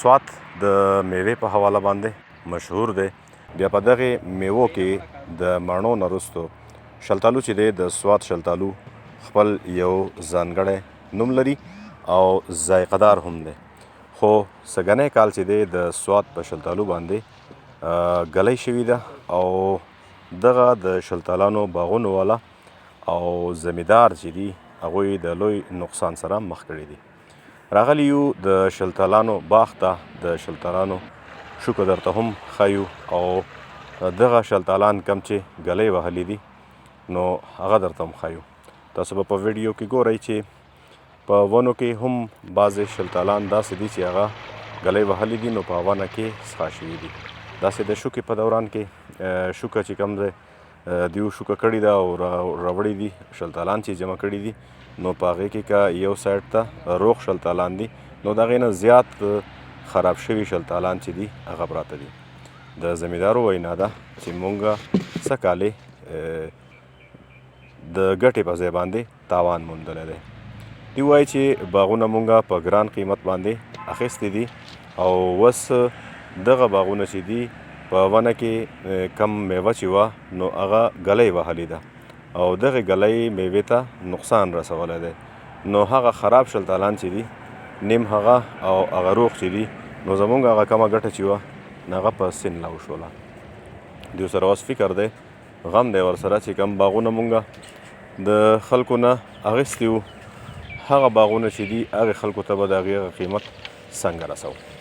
سوات د میوې په حواله باندې مشهور دی. بیا په دغې میوو کې د مڼو نه وروستو شلتالو چې دی د سوات شلتالو خپل یو ځانګړی نوم لري او ذایقه دار هم دی. خو سږنی کال چې دی د سوات په شلتالو باندې ګلی شوې ده او دغه د شلتالانو باغونو والا او زمیندار چې دي هغوی د لوی نقصان سره مخ کړي دي. راغلی یو د شلتالانو باغ ته د شلتالانو شوکه درته هم ښیو او دغه شلتالان کم چې ګلی وهلی دي نو هغه درته هم ښیو. تاسو به په ویډیو کې ګورئ چې په ونو کې هم بعضې شلتالان داسې دي چې هغه ګلی وهلی دي نو په ونه کې څښا شوي دي. داسې د شوکې په دوران کې شوکه چې کوم دی دیو شوکه کړې ده او راوړي دي شلتالان چې جمع کړي دي نو په هغې کې که یو سایډ ته روغ شلتالان دي نو د هغې نه زیات خراب شوي شلتالان چې دي هغه پراته دي. د زمیندارو وینا ده چې مونږ څه کالې د ګټې په ځای باندې تاوان موندلی دی. دوی وایي چې باغونه مونږ په ګران قیمت باندې اخیستي دي او اوس دغه باغونه چې دي په ونه کې کم میوه چې وه نو هغه ګلی وهلې ده او دغې ګلی میوې ته نقصان رسولی دی. نو هغه خراب شلتالان چې دي نیم هغه او هغه روغ چې دي نو زمونږ هغه کمه ګټه چې وه نو هغه په سین لاو شوله. دوی سره اوس فکر دی غم دی ورسره چې کم باغونه مونږ د خلکو نه اخیستي وو هغه باغونه چې دي هغې خلکو ته به د هغې قیمت څنګه رسوو.